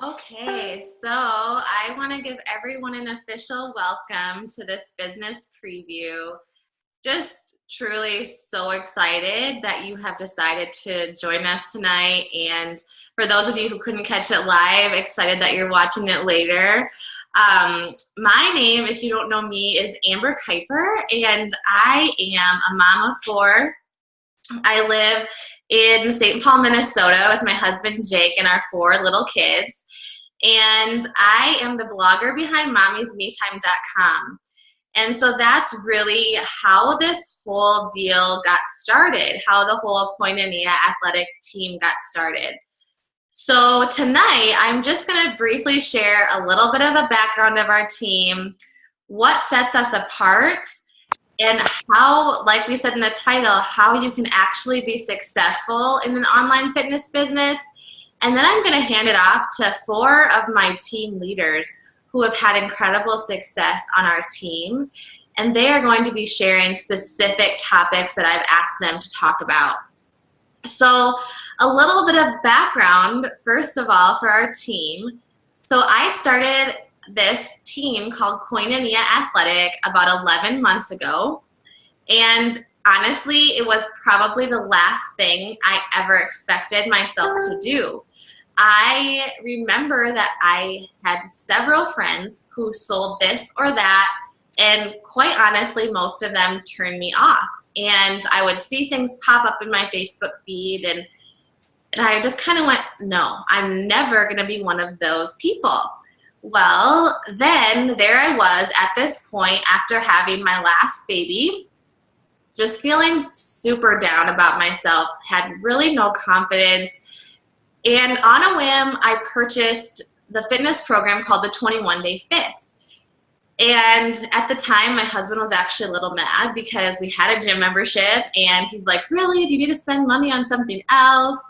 Okay, so I want to give everyone an official welcome to this business preview. Just truly so excited that you have decided to join us tonight. And for those of you who couldn't catch it live, excited that you're watching it later. My name, if you don't know me, is Amber Kuiper, and I am a mom of four. I live in St. Paul, Minnesota with my husband Jake and our four little kids. And I am the blogger behind mommysmetime.com. And so that's really how this whole deal got started, how the whole Koinonia athletic team got started. So tonight, I'm just going to briefly share a little bit of a background of our team, what sets us apart, and how, like we said in the title, how you can actually be successful in an online fitness business. And then I'm going to hand it off to four of my team leaders who have had incredible success on our team. And they are going to be sharing specific topics that I've asked them to talk about. So a little bit of background, first of all, for our team. So I started this team called Koinonia Athletic about 11 months ago. And honestly, it was probably the last thing I ever expected myself to do. I remember that I had several friends who sold this or that, and quite honestly, most of them turned me off. And I would see things pop up in my Facebook feed, and I just kind of went, no, I'm never going to be one of those people. Well, then there I was at this point after having my last baby, just feeling super down about myself, had really no confidence. And on a whim, I purchased the fitness program called the 21 Day Fix. And at the time, my husband was actually a little mad because we had a gym membership, and he's like, really, do you need to spend money on something else?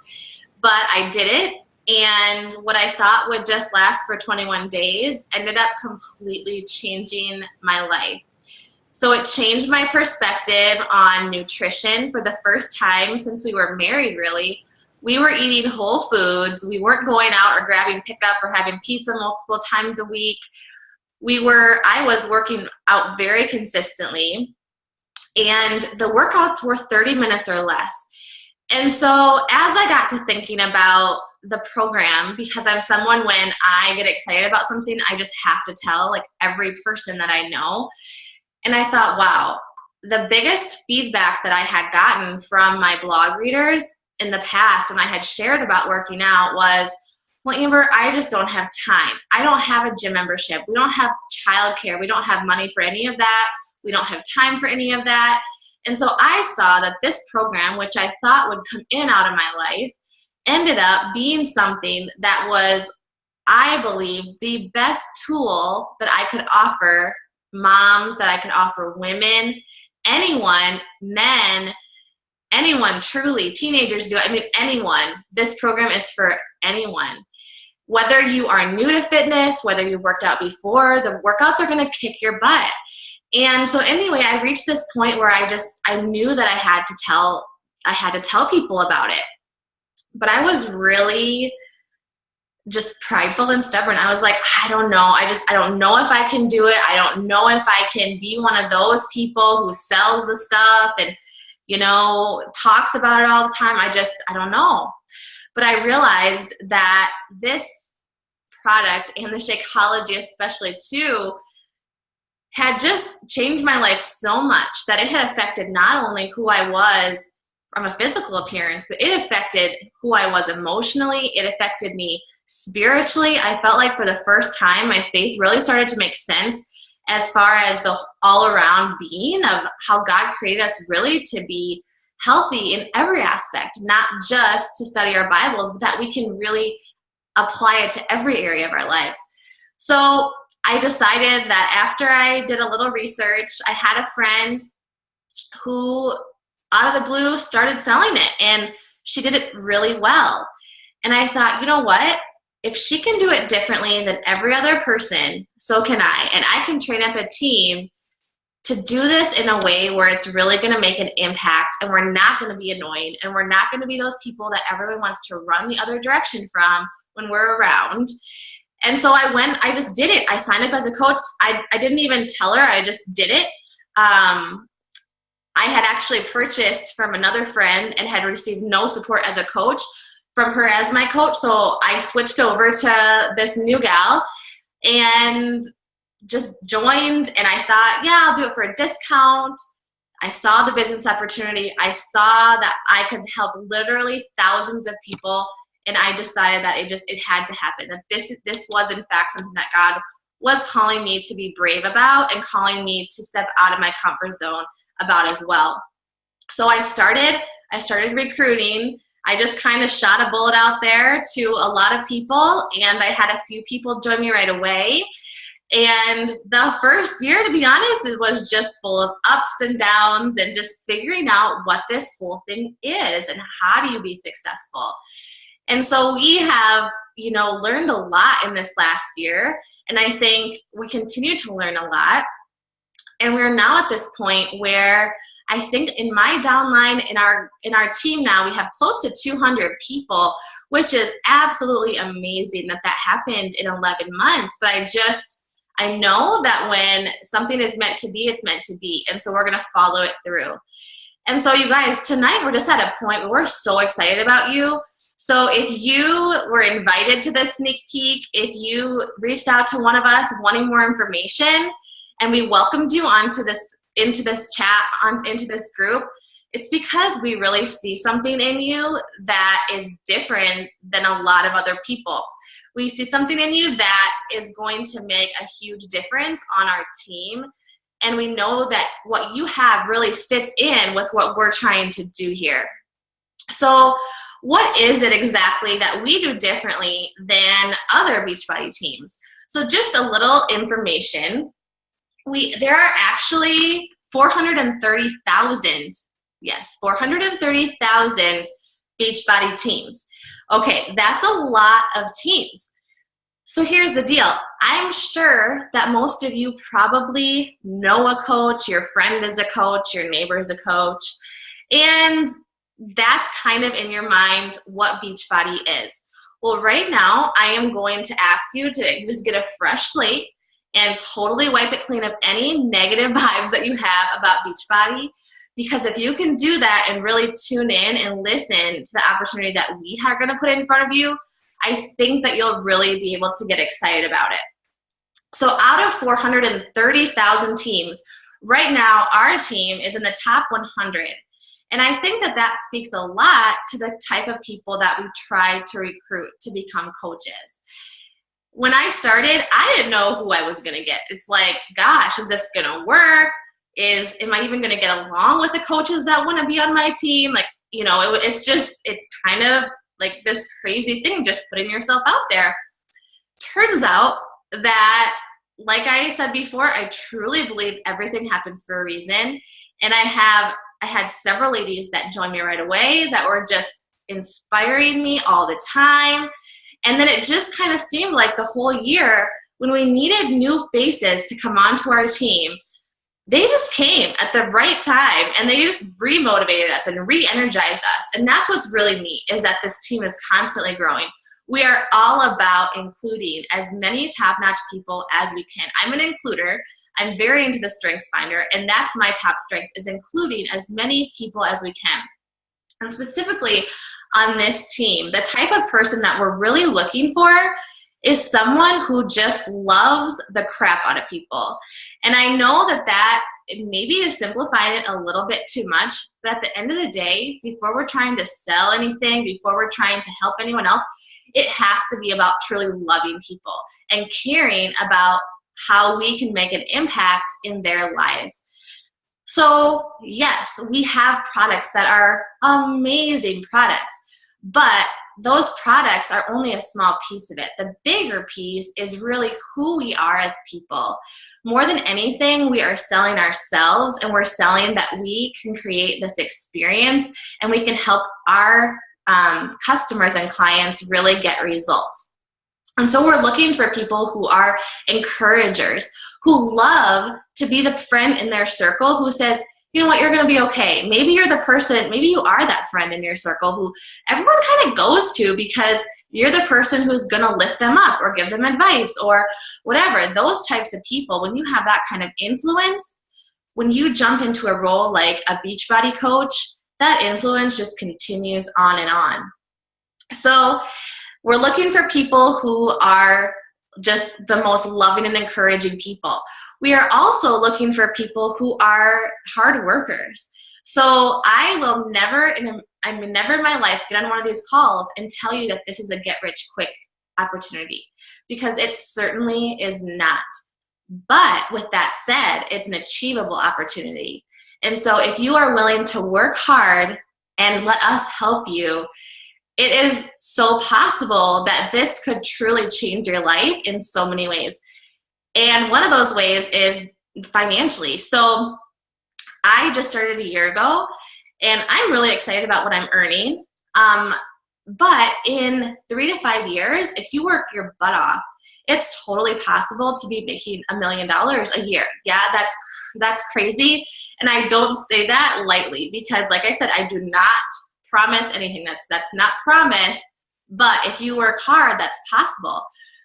But I did it, and what I thought would just last for 21 days ended up completely changing my life. So it changed my perspective on nutrition for the first time since we were married, really. We were eating whole foods. We weren't going out or grabbing pickup or having pizza multiple times a week. I was working out very consistently, and the workouts were 30 minutes or less. And so as I got to thinking about the program, because I'm someone, when I get excited about something, I just have to tell like every person that I know. And I thought, wow, the biggest feedback that I had gotten from my blog readers in the past when I had shared about working out was, well, Amber, I just don't have time. I don't have a gym membership. We don't have childcare. We don't have money for any of that. We don't have time for any of that. And so I saw that this program, which I thought would come in out of my life, ended up being something that was, I believe, the best tool that I could offer moms, that I could offer women, anyone, men, anyone, truly, teenagers do it. I mean, anyone. This program is for anyone. Whether you are new to fitness, whether you've worked out before, the workouts are going to kick your butt. And so anyway, I reached this point where I knew that I had to tell people about it. But I was really just prideful and stubborn. I was like, I don't know. I don't know if I can do it. I don't know if I can be one of those people who sells the stuff and, talks about it all the time. I don't know. But I realized that this product, and the Shakeology especially too, had just changed my life so much that it had affected not only who I was from a physical appearance, but it affected who I was emotionally. It affected me spiritually. I felt like for the first time, my faith really started to make sense as far as the all-around being of how God created us really to be healthy in every aspect, not just to study our Bibles, but that we can really apply it to every area of our lives. So I decided that after I did a little research, I had a friend who, out of the blue, started selling it, and she did it really well. And I thought, you know what? If she can do it differently than every other person, so can I. And I can train up a team to do this in a way where it's really going to make an impact, and we're not going to be annoying, and we're not going to be those people that everyone wants to run the other direction from when we're around. And so I just did it. I signed up as a coach. I didn't even tell her, I just did it. I had actually purchased from another friend and had received no support as a coach from her as my coach. So I switched over to this new gal and just joined, and I thought, yeah, I'll do it for a discount. I saw the business opportunity. I saw that I could help literally thousands of people, and I decided that it had to happen, that this was in fact something that God was calling me to be brave about and calling me to step out of my comfort zone about as well. So I started recruiting. I just kind of shot a bullet out there to a lot of people, and I had a few people join me right away. And the first year, to be honest, it was just full of ups and downs and just figuring out what this whole thing is and how do you be successful. And so we have, learned a lot in this last year, and I think we continue to learn a lot. And we're now at this point where I think in my downline, in our team now, we have close to 200 people, which is absolutely amazing that happened in 11 months. But I know that when something is meant to be, it's meant to be. And so we're going to follow it through. And so you guys, tonight we're just at a point where we're so excited about you. So if you were invited to this sneak peek, if you reached out to one of us wanting more information, and we welcomed you into this chat, into this group, it's because we really see something in you that is different than a lot of other people. We see something in you that is going to make a huge difference on our team. And we know that what you have really fits in with what we're trying to do here. So what is it exactly that we do differently than other Beachbody teams? So just a little information. There are actually 430,000, yes, 430,000 Beachbody teams. Okay, that's a lot of teams. So here's the deal. I'm sure that most of you probably know a coach, your friend is a coach, your neighbor is a coach, and that's kind of in your mind what Beachbody is. Well, right now, I am going to ask you to just get a fresh slate and totally wipe it clean of any negative vibes that you have about Beachbody. Because if you can do that and really tune in and listen to the opportunity that we are going to put in front of you, I think that you'll really be able to get excited about it. So out of 430,000 teams, right now our team is in the top 100. And I think that speaks a lot to the type of people that we try to recruit to become coaches. When I started, I didn't know who I was going to get. It's like, gosh, is this going to work? Am I even going to get along with the coaches that want to be on my team? It's kind of like this crazy thing, just putting yourself out there. Turns out that, like I said before, I truly believe everything happens for a reason. And I had several ladies that joined me right away that were just inspiring me all the time. And then it just kind of seemed like the whole year when we needed new faces to come onto our team, they just came at the right time and they just re-motivated us and re-energized us. And that's what's really neat, is that this team is constantly growing. We are all about including as many top-notch people as we can. I'm an includer. I'm very into the Strengths Finder, and that's my top strength, is including as many people as we can. And specifically on this team, the type of person that we're really looking for is someone who just loves the crap out of people. And I know that maybe is simplifying it a little bit too much, but at the end of the day, before we're trying to sell anything, before we're trying to help anyone else, it has to be about truly loving people and caring about how we can make an impact in their lives. So yes, we have products that are amazing products, but those products are only a small piece of it. The bigger piece is really who we are as people. More than anything, we are selling ourselves, and we're selling that we can create this experience and we can help our customers and clients really get results. And so we're looking for people who are encouragers, who love to be the friend in their circle who says, you know what, you're going to be okay. Maybe you're the person, maybe you are that friend in your circle who everyone kind of goes to because you're the person who's going to lift them up or give them advice or whatever. Those types of people, when you have that kind of influence, when you jump into a role like a Beachbody coach, that influence just continues on and on. So we're looking for people who are just the most loving and encouraging people. We are also looking for people who are hard workers. So I will never in my life get on one of these calls and tell you that this is a get-rich-quick opportunity, because it certainly is not. But with that said, it's an achievable opportunity. And so if you are willing to work hard and let us help you, it is so possible that this could truly change your life in so many ways. And one of those ways is financially. So I just started a year ago, and I'm really excited about what I'm earning. But in 3 to 5 years, if you work your butt off, it's totally possible to be making $1 million a year. Yeah, that's crazy. And I don't say that lightly, because like I said, I do not promise anything. That's not promised. But if you work hard, that's possible.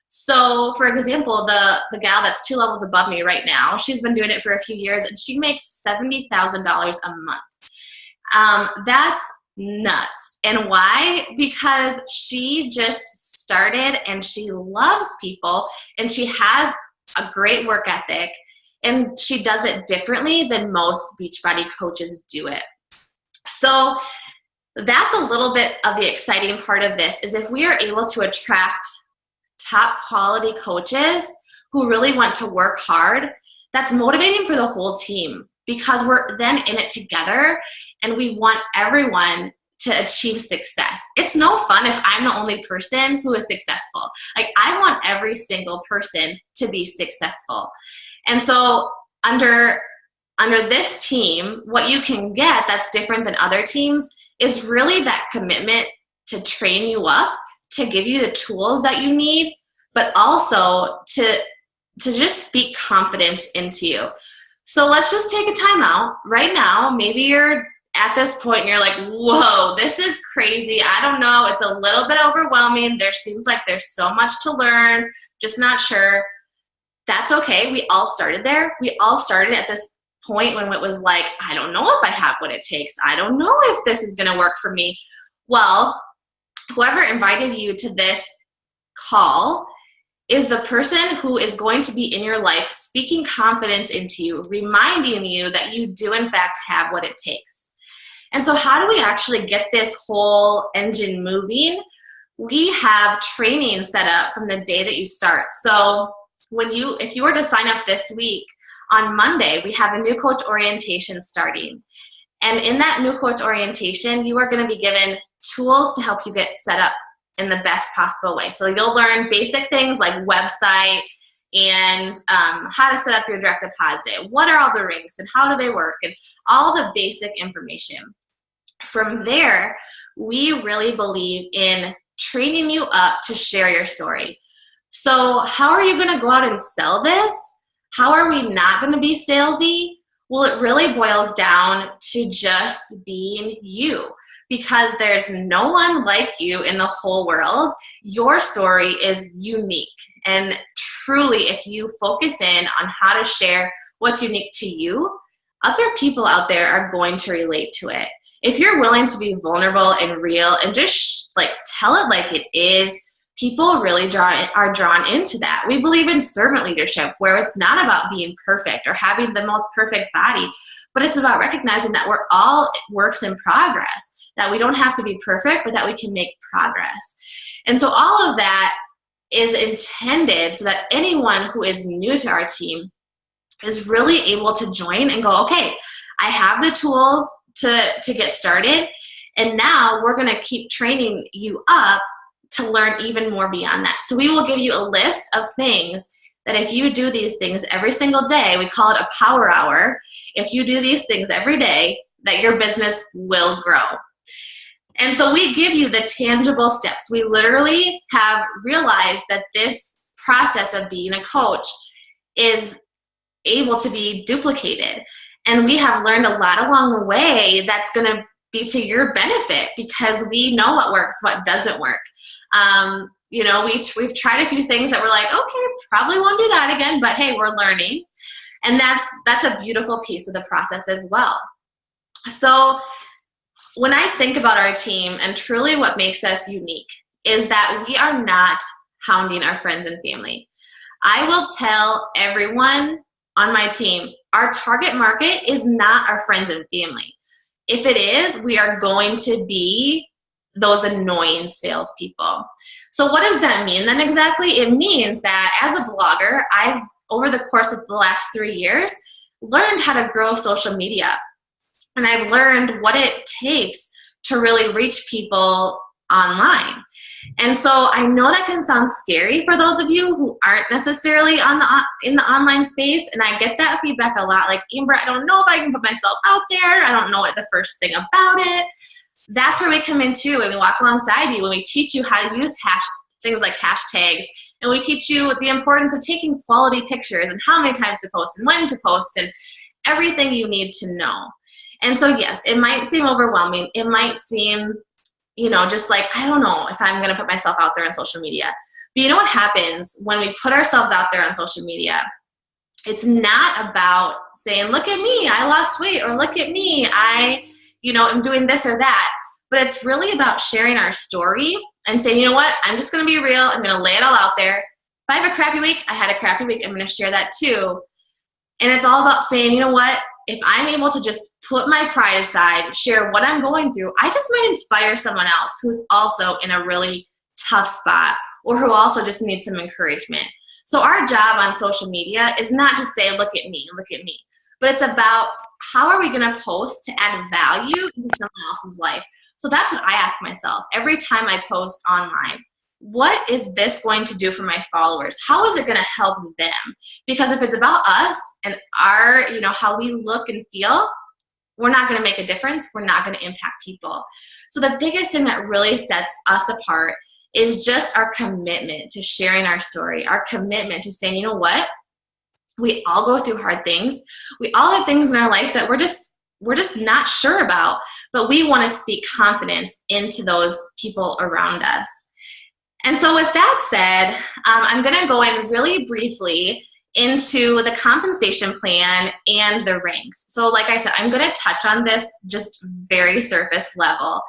So for example, the gal that's 2 levels above me right now, she's been doing it for a few years, and she makes $70,000 a month. That's nuts. And why? Because she just started, and she loves people, and she has a great work ethic, and she does it differently than most Beachbody coaches do it. So that's a little bit of the exciting part of this, is if we are able to attract top quality coaches who really want to work hard, that's motivating for the whole team, because we're then in it together, and we want everyone to achieve success. It's no fun if I'm the only person who is successful. Like, I want every single person to be successful. And so under this team, what you can get that's different than other teams is really that commitment to train you up, to give you the tools that you need, but also to just speak confidence into you. So let's just take a time out right now. Maybe you're at this point and you're like, whoa, this is crazy. I don't know. It's a little bit overwhelming. There seems like there's so much to learn, just not sure. That's okay. We all started there. We all started at this point when it was like, I don't know if I have what it takes. I don't know if this is going to work for me. Well, whoever invited you to this call is the person who is going to be in your life, speaking confidence into you, reminding you that you do in fact have what it takes. And so how do we actually get this whole engine moving? We have training set up from the day that you start. So if you were to sign up this week, on Monday, we have a new coach orientation starting. And in that new coach orientation, you are going to be given tools to help you get set up in the best possible way. So you'll learn basic things like website and how to set up your direct deposit. What are all the links and how do they work, and all the basic information. From there, we really believe in training you up to share your story. So how are you going to go out and sell this? How are we not going to be salesy? Well, it really boils down to just being you, because there's no one like you in the whole world. Your story is unique. And truly, if you focus in on how to share what's unique to you, other people out there are going to relate to it. If you're willing to be vulnerable and real and just tell it like it is, people really are drawn into that. We believe in servant leadership, where it's not about being perfect or having the most perfect body, but it's about recognizing that we're all works in progress, that we don't have to be perfect, but that we can make progress. And so all of that is intended so that anyone who is new to our team is really able to join and go, okay, I have the tools to get started, and now we're going to keep training you up to learn even more beyond that. So we will give you a list of things that if you do these things every single day, we call it a power hour. If you do these things every day, that your business will grow. And so we give you the tangible steps. We literally have realized that this process of being a coach is able to be duplicated. And we have learned a lot along the way that's going to be to your benefit, because we know what works, what doesn't work. You know, we've tried a few things that we're like, okay, probably won't do that again, but hey, we're learning. And that's a beautiful piece of the process as well. So when I think about our team, and truly what makes us unique is that we are not hounding our friends and family. I will tell everyone on my team, our target market is not our friends and family. If it is, we are going to be those annoying salespeople. So what does that mean then exactly? It means that as a blogger, I've, over the course of the last 3 years, learned how to grow social media. And I've learned what it takes to really reach people online. And so I know that can sound scary for those of you who aren't necessarily in the online space. And I get that feedback a lot, like, Amber, I don't know if I can put myself out there. I don't know what the first thing about it. That's where we come in too, when we walk alongside you, when we teach you how to use things like hashtags, and we teach you the importance of taking quality pictures and how many times to post and when to post and everything you need to know. And so yes, it might seem overwhelming. It might seem, you know, just like, I don't know if I'm going to put myself out there on social media. But you know what happens when we put ourselves out there on social media? It's not about saying, look at me, I lost weight, or look at me, I, you know, am doing this or that. But it's really about sharing our story and saying, you know what, I'm just going to be real. I'm going to lay it all out there. If I have a crappy week, I had a crappy week. I'm going to share that too. And it's all about saying, you know what, if I'm able to just put my pride aside, share what I'm going through, I just might inspire someone else who's also in a really tough spot or who also just needs some encouragement. So our job on social media is not to say, look at me, but it's about how are we going to post to add value into someone else's life. So that's what I ask myself every time I post online. What is this going to do for my followers? How is it going to help them? Because if it's about us and our, you know, how we look and feel, we're not going to make a difference. We're not going to impact people. So the biggest thing that really sets us apart is just our commitment to sharing our story, our commitment to saying, you know what? We all go through hard things. We all have things in our life that we're just not sure about, but we want to speak confidence into those people around us. And so with that said, I'm going to go in really briefly into the compensation plan and the ranks. So like I said, I'm going to touch on this just very surface level.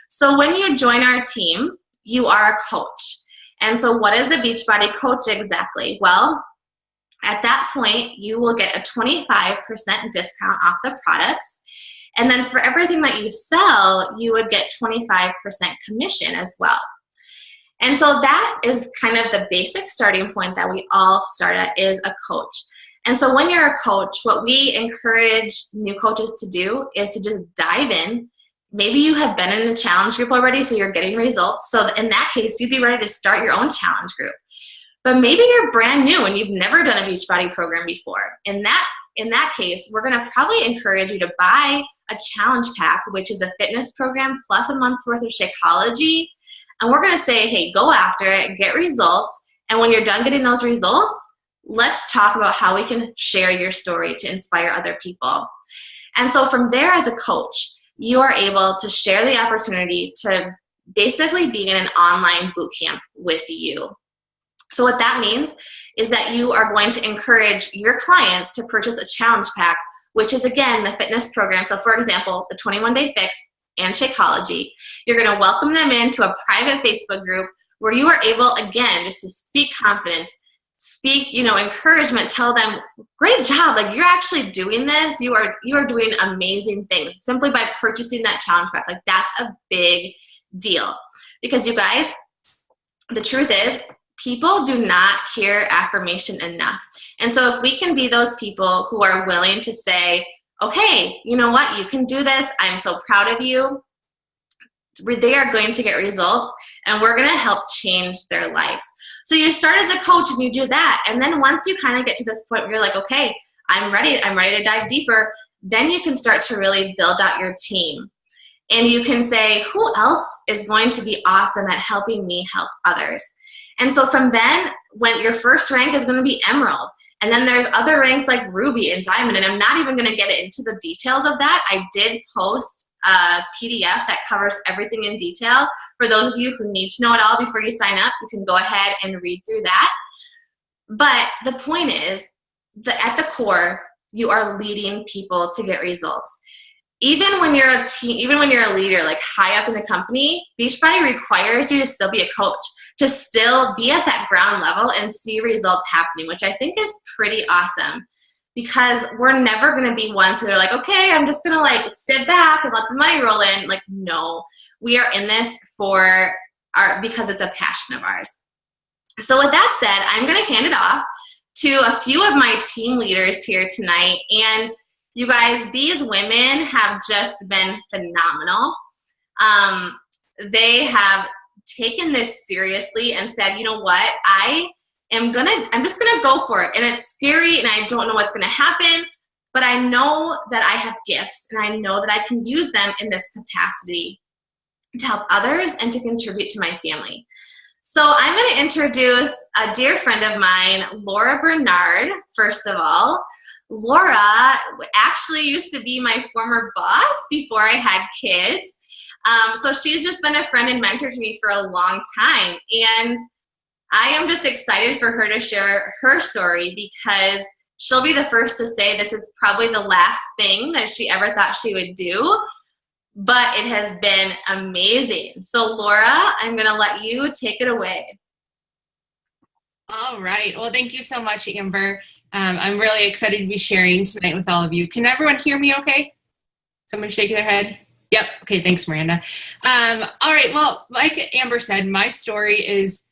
So when you join our team, you are a coach. And so what is a Beachbody coach exactly? Well, at that point, you will get a 25% discount off the products. And then for everything that you sell, you would get 25% commission as well. And so that is kind of the basic starting point that we all start at, is a coach. And so when you're a coach, what we encourage new coaches to do is to just dive in. Maybe you have been in a challenge group already, so you're getting results. So in that case, you'd be ready to start your own challenge group. But maybe you're brand new and you've never done a Beachbody program before. In that case, we're going to probably encourage you to buy a challenge pack, which is a fitness program plus a month's worth of Shakeology. And we're going to say, hey, go after it, get results. And when you're done getting those results, let's talk about how we can share your story to inspire other people. And so from there, as a coach, you are able to share the opportunity to basically be in an online boot camp with you. So what that means is that you are going to encourage your clients to purchase a challenge pack, which is, again, the fitness program. So for example, the 21-day fix and Shakeology. You're going to welcome them into a private Facebook group where you are able, again, just to speak confidence, speak, you know, encouragement, tell them, great job, like you're actually doing this, you are doing amazing things simply by purchasing that challenge pack. Like that's a big deal. Because you guys, the truth is, people do not hear affirmation enough. And so if we can be those people who are willing to say, okay, you know what, you can do this, I'm so proud of you, they are going to get results and we're going to help change their lives. So you start as a coach and you do that. And then once you kind of get to this point where you're like, okay, I'm ready to dive deeper, then you can start to really build out your team. And you can say, who else is going to be awesome at helping me help others? And so from then, when your first rank is going to be Emerald, and then there's other ranks like Ruby and Diamond, and I'm not even going to get into the details of that. I did post a PDF that covers everything in detail. For those of you who need to know it all before you sign up, you can go ahead and read through that. But the point is that at the core, you are leading people to get results. Even when you're a team, even when you're a leader, like high up in the company, Beachbody requires you to still be a coach, to still be at that ground level and see results happening, which I think is pretty awesome, because we're never going to be ones who are like, okay, I'm just going to like sit back and let the money roll in. Like, no, we are in this because it's a passion of ours. So with that said, I'm going to hand it off to a few of my team leaders here tonight. And you guys, these women have just been phenomenal. They have taken this seriously and said, you know what, I'm just gonna go for it. And it's scary and I don't know what's gonna happen, but I know that I have gifts and I know that I can use them in this capacity to help others and to contribute to my family. So I'm going to introduce a dear friend of mine, Laura Bernard, first of all. Laura actually used to be my former boss before I had kids. So she's just been a friend and mentor to me for a long time. And I am just excited for her to share her story, because she'll be the first to say this is probably the last thing that she ever thought she would do. But it has been amazing. So Laura, I'm going to let you take it away. All right. Well, thank you so much, Amber. I'm really excited to be sharing tonight with all of you. Can everyone hear me okay? Someone shaking their head? Yep. Okay. Thanks, Miranda. All right. Well, like Amber said, my story is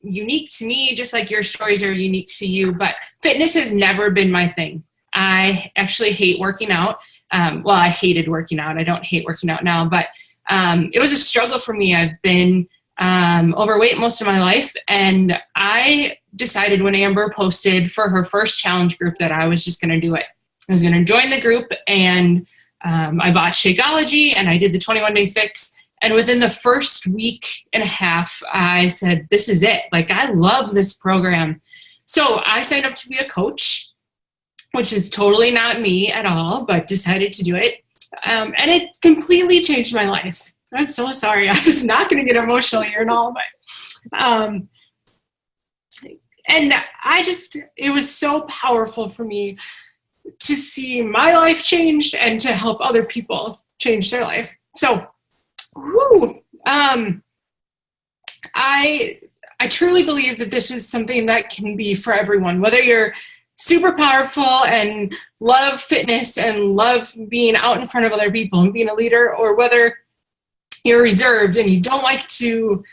unique to me, just like your stories are unique to you, but fitness has never been my thing. I actually hate working out. Well, I hated working out. I don't hate working out now, but it was a struggle for me. I've been overweight most of my life, and I decided when Amber posted for her first challenge group that I was just going to do it. I was going to join the group, and I bought Shakeology, and I did the 21-day fix. And within the first week and a half, I said, this is it. Like, I love this program. So I signed up to be a coach, which is totally not me at all, but decided to do it. And it completely changed my life. I'm so sorry. I was not going to get emotional here and all, but, and it was so powerful for me to see my life changed and to help other people change their life. So, I truly believe that this is something that can be for everyone, whether you're super powerful and love fitness and love being out in front of other people and being a leader, or whether you're reserved and you don't like to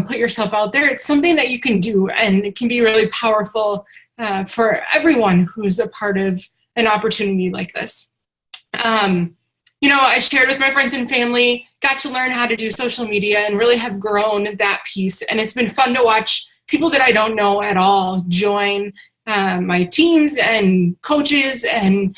put yourself out there. It's something that you can do, and it can be really powerful for everyone who's a part of an opportunity like this. I shared with my friends and family, got to learn how to do social media and really have grown that piece. And it's been fun to watch people that I don't know at all join my teams and coaches, and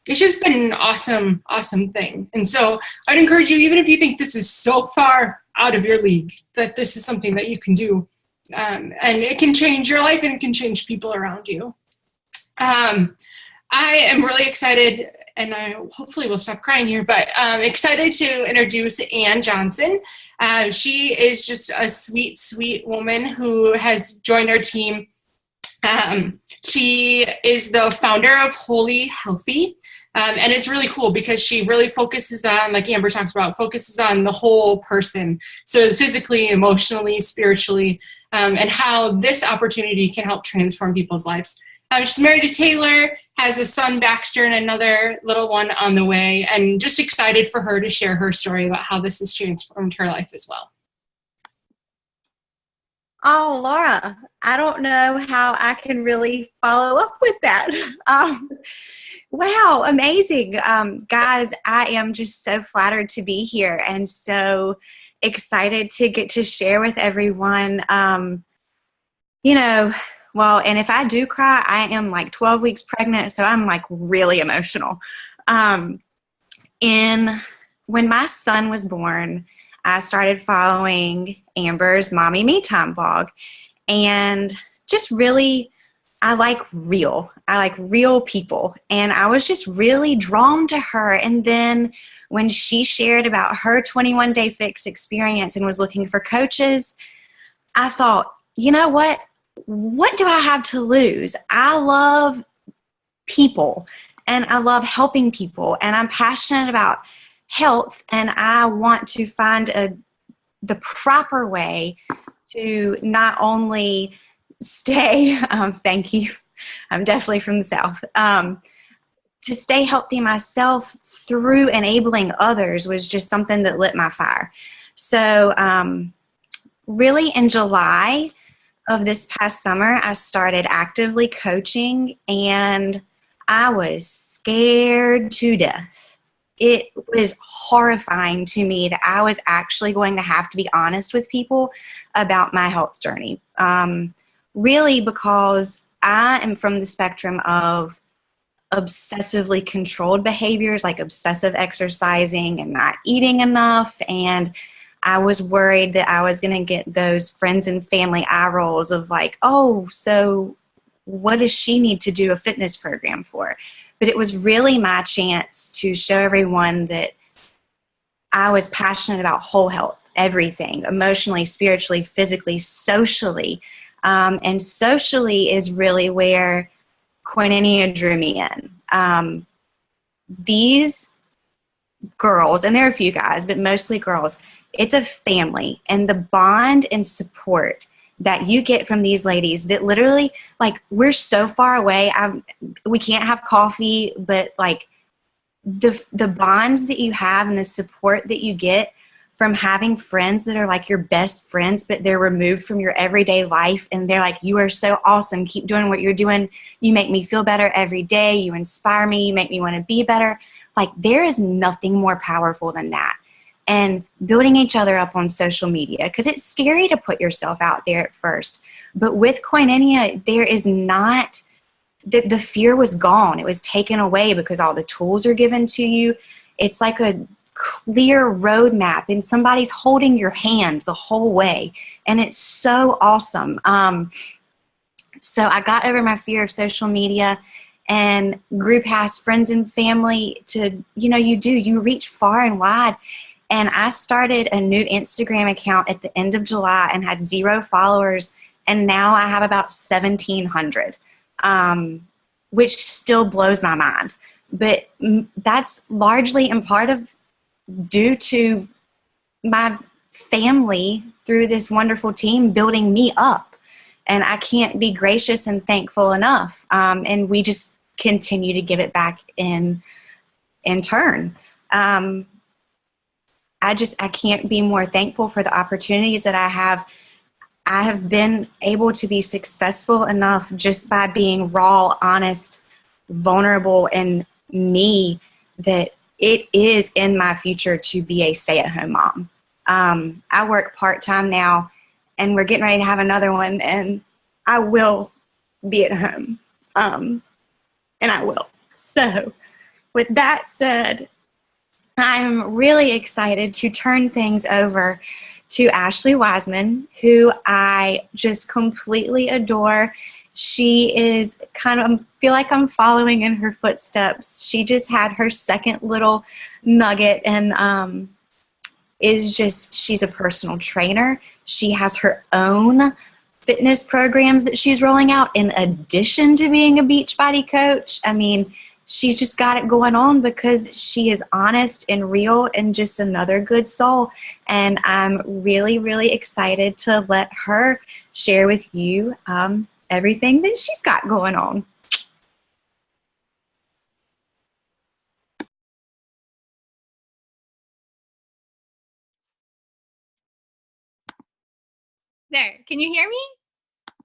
it's just been an awesome, awesome thing. And so I'd encourage you, even if you think this is so far out of your league, that this is something that you can do. And it can change your life, and it can change people around you. I am really excited, and I hopefully will stop crying here, but excited to introduce Ann Johnson. She is just a sweet, sweet woman who has joined our team. She is the founder of Wholly Healthy. And it's really cool because she really focuses on, like Amber talks about, focuses on the whole person. So physically, emotionally, spiritually, and how this opportunity can help transform people's lives. She's married to Taylor, has a son, Baxter, and another little one on the way, and just excited for her to share her story about how this has transformed her life as well. Oh, Laura, I don't know how I can really follow up with that. Wow, amazing. Guys, I am just so flattered to be here and so excited to get to share with everyone. Well, and if I do cry, I am like 12 weeks pregnant, so I'm like really emotional. When my son was born, I started following Amber's Mommy Me Time blog, and just really, I like real people, and I was just really drawn to her. And then when she shared about her 21-day fix experience and was looking for coaches, I thought, you know what? What do I have to lose? I love people and I love helping people, and I'm passionate about health, and I want to find the proper way to not only stay, thank you, I'm definitely from the South, to stay healthy myself through enabling others was just something that lit my fire. So really in July of this past summer, I started actively coaching, and I was scared to death. It was horrifying to me that I was actually going to have to be honest with people about my health journey. Really, because I am from the spectrum of obsessively controlled behaviors, like obsessive exercising and not eating enough. And I was worried that I was going to get those friends and family eye rolls of like, oh, so what does she need to do a fitness program for? But it was really my chance to show everyone that I was passionate about whole health, everything, emotionally, spiritually, physically, socially. And socially is really where Koinonia drew me in. These girls, and there are a few guys, but mostly girls, it's a family, and the bond and support that you get from these ladies that literally, like, we're so far away, we can't have coffee, but like the bonds that you have and the support that you get from having friends that are like your best friends, but they're removed from your everyday life, and they're like, you are so awesome, keep doing what you're doing, you make me feel better every day, you inspire me, you make me want to be better. Like, there is nothing more powerful than that. And building each other up on social media, because it's scary to put yourself out there at first, but with Koinonia, there is not, the fear was gone. It was taken away because all the tools are given to you. It's like a clear roadmap, and somebody's holding your hand the whole way, and it's so awesome. So I got over my fear of social media and grew past friends and family to, you reach far and wide. And I started a new Instagram account at the end of July and had 0 followers, and now I have about 1,700, which still blows my mind. But that's largely in part of due to my family through this wonderful team building me up. And I can't be gracious and thankful enough. And we just continue to give it back in turn. I can't be more thankful for the opportunities that I have. I have been able to be successful enough just by being raw, honest, vulnerable, and me, that it is in my future to be a stay-at-home mom. I work part-time now, and we're getting ready to have another one, and I will be at home. And I will. So with that said, I'm really excited to turn things over to Ashley Wiseman, who I just completely adore. She is feel like I'm following in her footsteps. She just had her second little nugget, and she's a personal trainer. She has her own fitness programs that she's rolling out in addition to being a Beachbody coach. I mean, she's just got it going on because she is honest and real and just another good soul. And I'm really, really excited to let her share with you everything that she's got going on. There, can you hear me?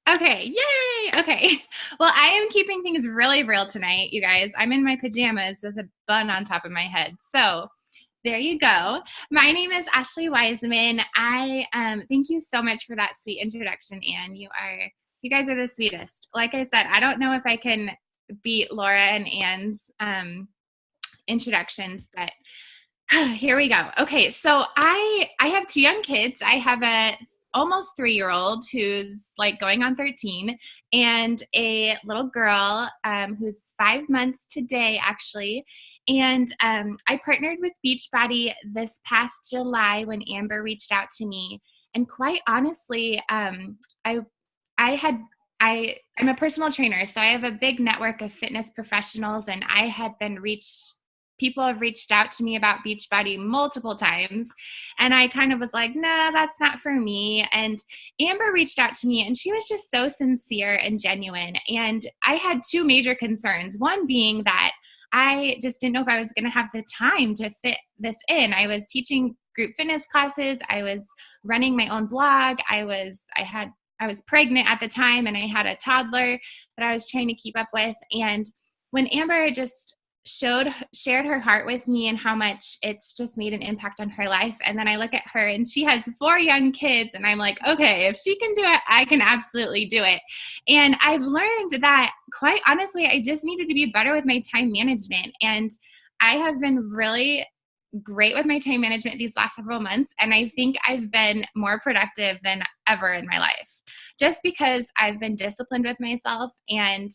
Okay, yay! Okay, well, I am keeping things really real tonight, you guys. I'm in my pajamas with a bun on top of my head. So there you go. My name is Ashley Wiseman. I thank you so much for that sweet introduction, Anne. You guys are the sweetest. Like I said, I don't know if I can beat Laura and Anne's introductions, but here we go. Okay, so I have 2 young kids. I have a almost 3-year-old who's like going on 13, and a little girl who's 5 months today, actually. And I partnered with Beachbody this past July when Amber reached out to me. And quite honestly, I'm a personal trainer, so I have a big network of fitness professionals, and people have reached out to me about Beachbody multiple times. And I kind of was like, no, that's not for me. And Amber reached out to me, and she was just so sincere and genuine. And I had two major concerns. One being that I just didn't know if I was going to have the time to fit this in. I was teaching group fitness classes. I was running my own blog. I was pregnant at the time, and I had a toddler that I was trying to keep up with. And when Amber just shared her heart with me and how much it's just made an impact on her life, and then I look at her and she has 4 young kids, and I'm like, okay, if she can do it, I can absolutely do it. And I've learned that, quite honestly, I just needed to be better with my time management. And I have been really great with my time management these last several months, and I think I've been more productive than ever in my life, just because I've been disciplined with myself and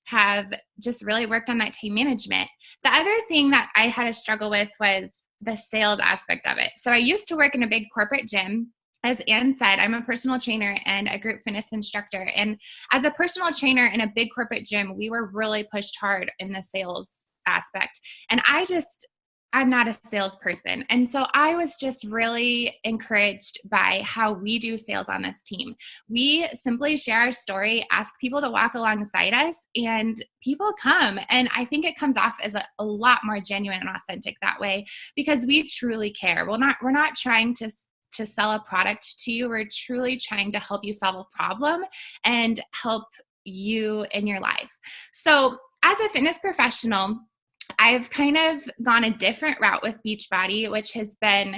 have just really worked on that time management. The other thing that I had a struggle with was the sales aspect of it. So I used to work in a big corporate gym. As Ann said, I'm a personal trainer and a group fitness instructor. And as a personal trainer in a big corporate gym, we were really pushed hard in the sales aspect. And I'm not a salesperson. And so I was just really encouraged by how we do sales on this team. We simply share our story, ask people to walk alongside us, and people come. And I think it comes off as a lot more genuine and authentic that way, because we truly care. We're not trying to sell a product to you. We're truly trying to help you solve a problem and help you in your life. So as a fitness professional, I've kind of gone a different route with Beachbody, which has been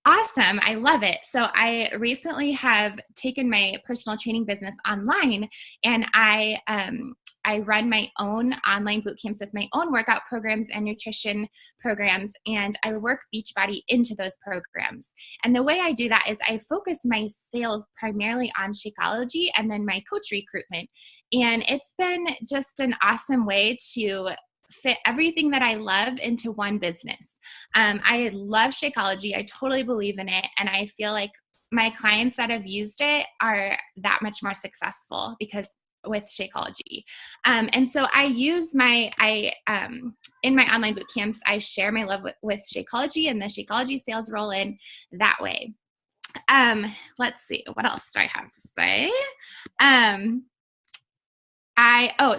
awesome. I love it. So I recently have taken my personal training business online, and I run my own online boot camps with my own workout programs and nutrition programs, and I work Beachbody into those programs. And the way I do that is I focus my sales primarily on Shakeology and then my coach recruitment. And it's been just an awesome way to fit everything that I love into one business. I love Shakeology. I totally believe in it. And I feel like my clients that have used it are that much more successful because with Shakeology. And so I use in my online boot camps, I share my love with Shakeology, and the Shakeology sales roll in that way. Let's see, what else do I have to say?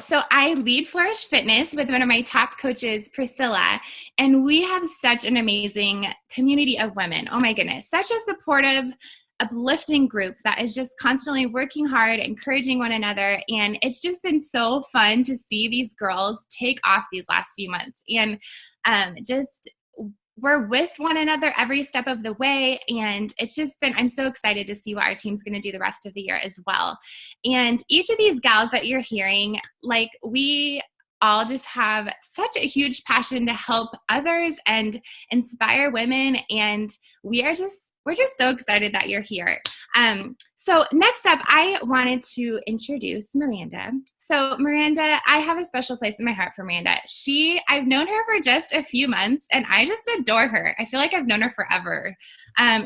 So I lead Flourish Fitness with one of my top coaches, Priscilla, and we have such an amazing community of women. Oh my goodness, such a supportive, uplifting group that is just constantly working hard, encouraging one another. And it's just been so fun to see these girls take off these last few months. And we're with one another every step of the way. And it's just been, I'm so excited to see what our team's going to do the rest of the year as well. And each of these gals that you're hearing, like, we all just have such a huge passion to help others and inspire women. And we're just so excited that you're here. So next up, I wanted to introduce Miranda. So Miranda, I have a special place in my heart for Miranda. I've known her for just a few months, and I just adore her. I feel like I've known her forever.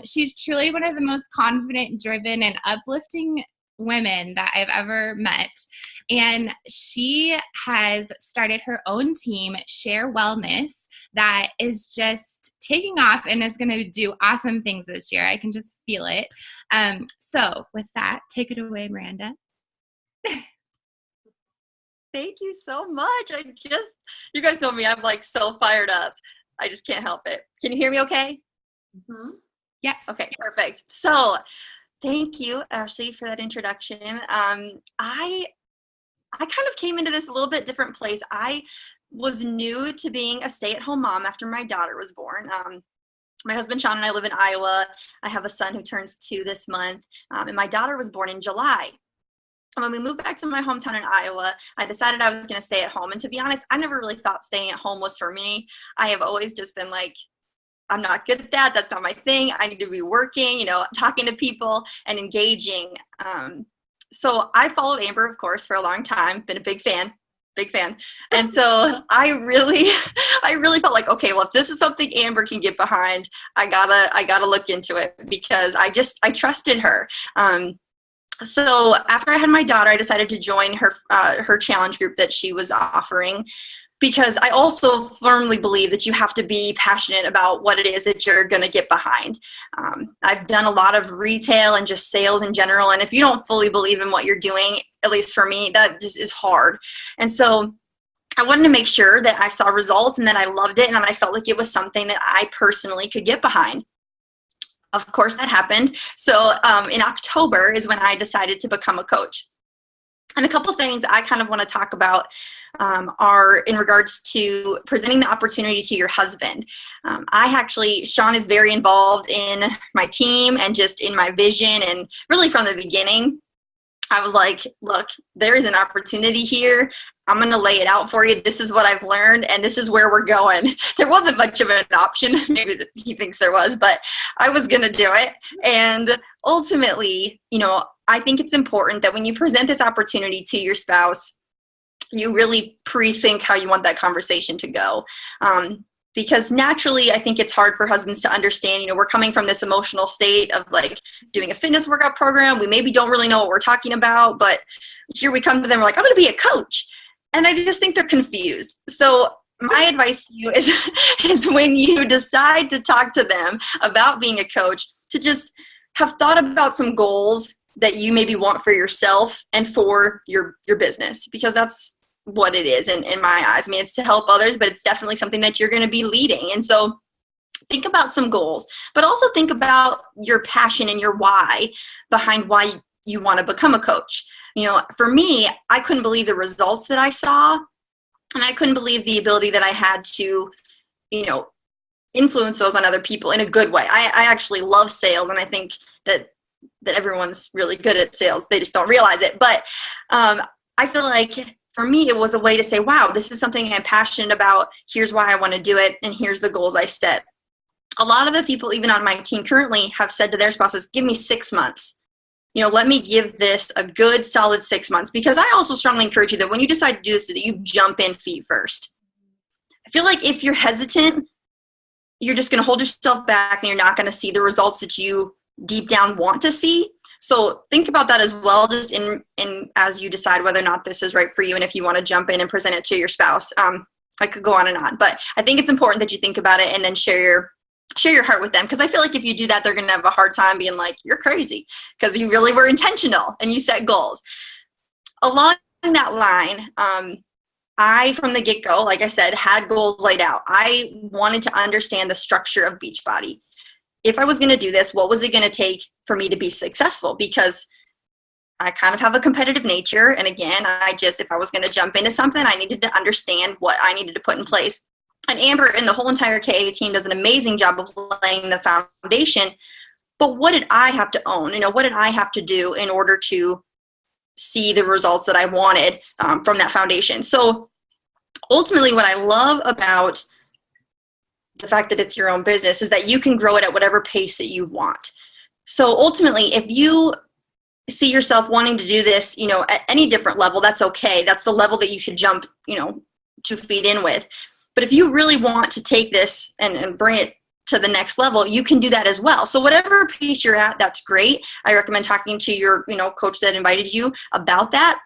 She's truly one of the most confident, driven, and uplifting women that I've ever met. And she has started her own team, Share Wellness, that is just taking off and is going to do awesome things this year. I can just feel it. So with that, take it away, Miranda. Thank you so much. You guys know me, I'm like so fired up. I just can't help it. Can you hear me okay? Mm-hmm. Yeah. Okay, perfect. So thank you, Ashley, for that introduction. I kind of came into this a little bit different place. I was new to being a stay-at-home mom after my daughter was born. My husband, Sean, and I live in Iowa. I have a son who turns 2 this month, and my daughter was born in July. And when we moved back to my hometown in Iowa, I decided I was going to stay at home. And to be honest, I never really thought staying at home was for me. I have always just been like, I'm not good at that. That's not my thing. I need to be working, talking to people and engaging. So I followed Amber, of course, for a long time, been a big fan. big fan. And so I really felt like, okay, well, if this is something Amber can get behind, I gotta look into it, because I trusted her. So after I had my daughter, I decided to join her challenge group that she was offering, because I also firmly believe that you have to be passionate about what it is that you're going to get behind. I've done a lot of retail and just sales in general, and if you don't fully believe in what you're doing, at least for me, that just is hard. And so I wanted to make sure that I saw results and that I loved it, and that I felt like it was something that I personally could get behind. Of course, that happened. So in October is when I decided to become a coach. And a couple things I kind of want to talk about are in regards to presenting the opportunity to your husband. Sean is very involved in my team and just in my vision. And really from the beginning, I was like, look, there is an opportunity here. I'm going to lay it out for you. This is what I've learned, and this is where we're going. There wasn't much of an option. Maybe he thinks there was, but I was going to do it. And ultimately, I think it's important that when you present this opportunity to your spouse, you really pre-think how you want that conversation to go. Because naturally, I think it's hard for husbands to understand, we're coming from this emotional state of like doing a fitness workout program. We maybe don't really know what we're talking about, but here we come to them, we're like, I'm going to be a coach. And I just think they're confused. So my advice to you is when you decide to talk to them about being a coach, to just have thought about some goals that you maybe want for yourself and for your business, because that's what it is in my eyes. I mean, it's to help others, but it's definitely something that you're going to be leading. And so think about some goals, but also think about your passion and your why behind why you want to become a coach. For me, I couldn't believe the results that I saw, and I couldn't believe the ability that I had to, influence those on other people in a good way. I actually love sales, and I think that everyone's really good at sales. They just don't realize it. But I feel like for me, it was a way to say, wow, this is something I'm passionate about. Here's why I want to do it, and here's the goals I set. A lot of the people, even on my team currently, have said to their spouses, give me 6 months. Let me give this a good solid 6 months, because I also strongly encourage you that when you decide to do this, that you jump in feet first. I feel like if you're hesitant, you're just going to hold yourself back, and you're not going to see the results that you deep down want to see. So think about that as well, just in as you decide whether or not this is right for you, and if you want to jump in and present it to your spouse. I could go on and on, but I think it's important that you think about it and then share your heart with them, because I feel like if you do that, they're going to have a hard time being like, you're crazy, because you really were intentional and you set goals. Along that line, I, from the get-go, like I said, had goals laid out. I wanted to understand the structure of Beachbody. If I was going to do this, what was it going to take for me to be successful? Because I kind of have a competitive nature. And again, if I was going to jump into something, I needed to understand what I needed to put in place. And Amber and the whole entire KA team does an amazing job of laying the foundation. But what did I have to own? What did I have to do in order to see the results that I wanted from that foundation? So ultimately, what I love about the fact that it's your own business is that you can grow it at whatever pace that you want. So ultimately, if you see yourself wanting to do this, at any different level, that's okay. That's the level that you should jump, 2 feet in with. But if you really want to take this and bring it to the next level, you can do that as well. So whatever pace you're at, that's great. I recommend talking to your, coach that invited you about that.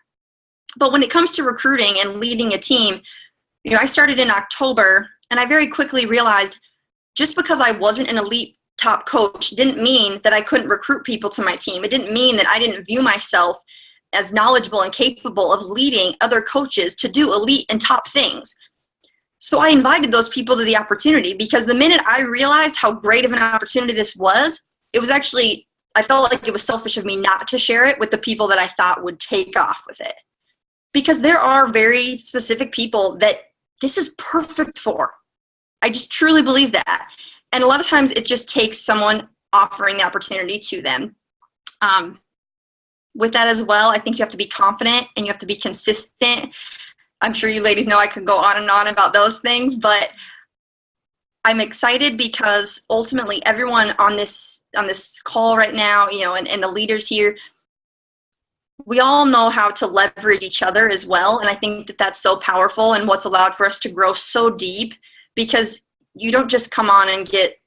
But when it comes to recruiting and leading a team, I started in October, and I very quickly realized just because I wasn't an elite top coach didn't mean that I couldn't recruit people to my team. It didn't mean that I didn't view myself as knowledgeable and capable of leading other coaches to do elite and top things. So I invited those people to the opportunity, because the minute I realized how great of an opportunity this was, it was actually, I felt like it was selfish of me not to share it with the people that I thought would take off with it. Because there are very specific people that this is perfect for. I just truly believe that. And a lot of times it just takes someone offering the opportunity to them. With that as well, I think you have to be confident and you have to be consistent. I'm sure you ladies know I could go on and on about those things, but I'm excited because ultimately everyone on this call right now, and the leaders here, we all know how to leverage each other as well. And I think that that's so powerful and what's allowed for us to grow so deep, because you don't just come on and get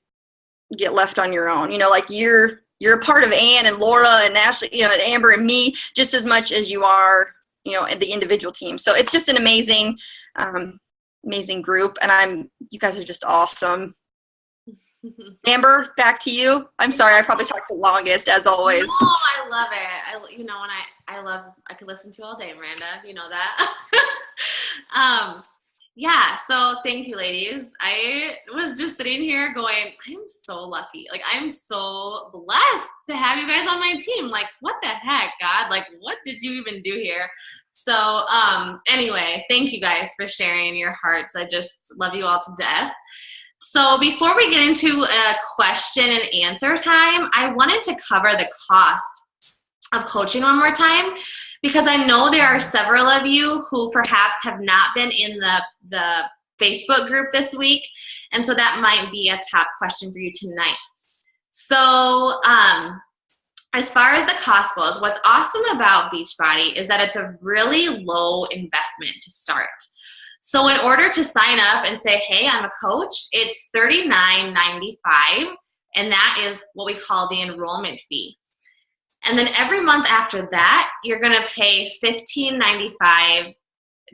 left on your own. You know, like you're a part of Ann and Laura and Ashley, you know, and Amber and me just as much as you are, you know, the individual team. So it's just an amazing, amazing group. And you guys are just awesome. Amber, back to you. I'm sorry, I probably talked the longest as always. No, I love it. And I could listen to all day, Miranda. You know that. Yeah, so thank you, ladies. I was just sitting here going, I'm so lucky. Like, I'm so blessed to have you guys on my team. Like, what the heck, God? Like, what did you even do here? So anyway, thank you guys for sharing your hearts. I just love you all to death. So before we get into a question and answer time, I wanted to cover the cost of coaching one more time, because I know there are several of you who perhaps have not been in the Facebook group this week, and so that might be a top question for you tonight. So as far as the cost goes, what's awesome about Beachbody is that it's a really low investment to start. So in order to sign up and say, hey, I'm a coach, it's $39.95, and that is what we call the enrollment fee. And then every month after that, you're going to pay $15.95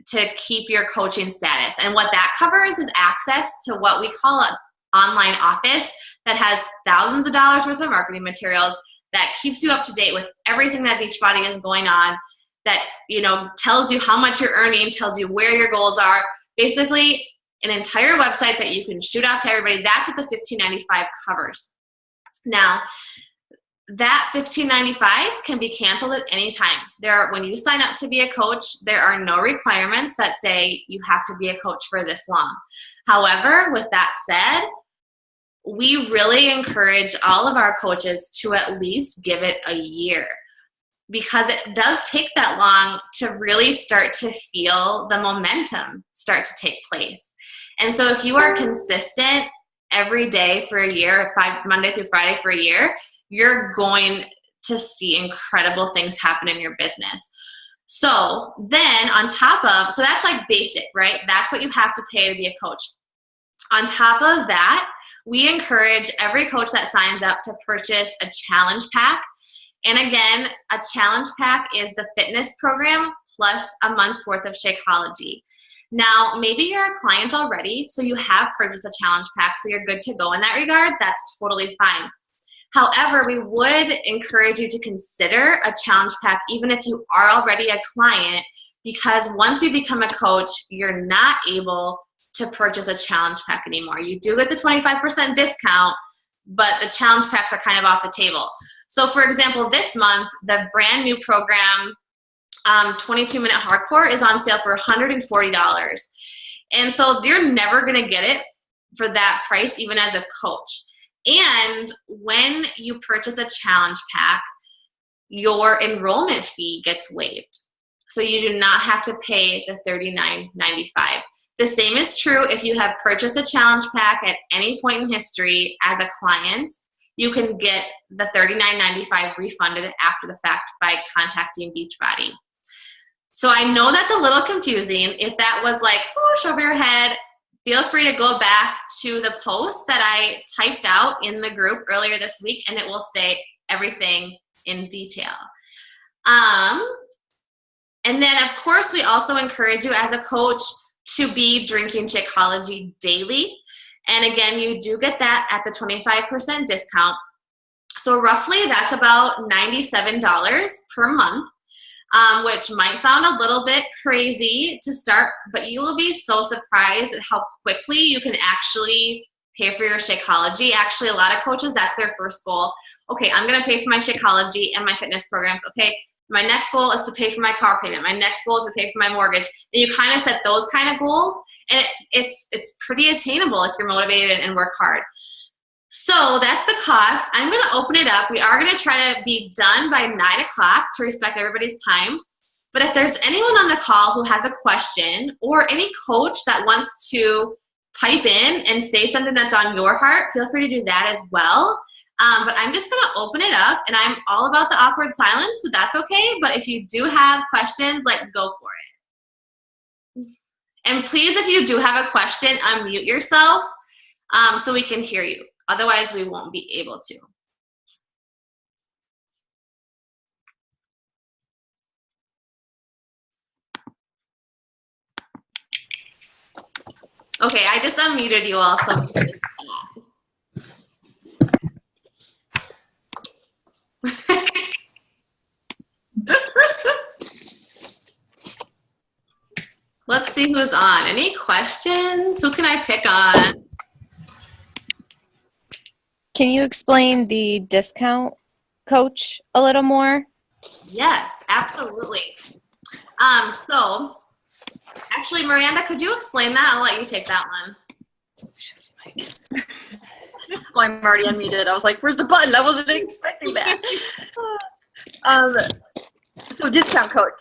to keep your coaching status. And what that covers is access to what we call an online office that has thousands of dollars worth of marketing materials, that keeps you up to date with everything that Beachbody is going on, that, you know, tells you how much you're earning, tells you where your goals are. Basically, an entire website that you can shoot out to everybody. That's what the $15.95 covers. Now, that $15.95 can be canceled at any time. When you sign up to be a coach, there are no requirements that say you have to be a coach for this long. However, with that said, we really encourage all of our coaches to at least give it a year, because it does take that long to really start to feel the momentum start to take place. And so if you are consistent every day for a year, Monday through Friday for a year, you're going to see incredible things happen in your business. So then on top of, so that's like basic, right? That's what you have to pay to be a coach. On top of that, we encourage every coach that signs up to purchase a challenge pack. And again, a challenge pack is the fitness program plus a month's worth of Shakeology. Now, maybe you're a client already, so you have purchased a challenge pack, so you're good to go in that regard. That's totally fine. However, we would encourage you to consider a challenge pack even if you are already a client, because once you become a coach, you're not able to purchase a challenge pack anymore. You do get the 25% discount, but the challenge packs are kind of off the table. So for example, this month, the brand new program, 22-minute hardcore, is on sale for $140. And so you're never gonna get it for that price, even as a coach. And when you purchase a challenge pack, your enrollment fee gets waived. So you do not have to pay the $39.95. The same is true if you have purchased a challenge pack at any point in history as a client. You can get the $39.95 refunded after the fact by contacting Beachbody. So I know that's a little confusing. If that was like, whoosh over your head, feel free to go back to the post that I typed out in the group earlier this week, and it will say everything in detail. And then, of course, we also encourage you as a coach to be drinking Shakeology daily. And again, you do get that at the 25% discount. So roughly that's about $97 per month, which might sound a little bit crazy to start, but you will be so surprised at how quickly you can actually pay for your Shakeology. Actually, a lot of coaches, that's their first goal. Okay, I'm going to pay for my Shakeology and my fitness programs. Okay, my next goal is to pay for my car payment. My next goal is to pay for my mortgage. And you kind of set those kind of goals, and it's pretty attainable if you're motivated and work hard. So that's the cost. I'm going to open it up. We are going to try to be done by 9 o'clock to respect everybody's time. But if there's anyone on the call who has a question, or any coach that wants to pipe in and say something that's on your heart, feel free to do that as well. But I'm just going to open it up, and I'm all about the awkward silence, so that's okay. But if you do have questions, like, go for it. And please, if you do have a question, unmute yourself so we can hear you. Otherwise, we won't be able to. Okay, I just unmuted you all, so let's see who's on. Any questions? Who can I pick on? Can you explain the discount coach a little more? Yes, absolutely. So actually, Miranda, could you explain that? I'll let you take that one. Oh, I'm already unmuted. I was like, where's the button? I wasn't expecting that. So discount code.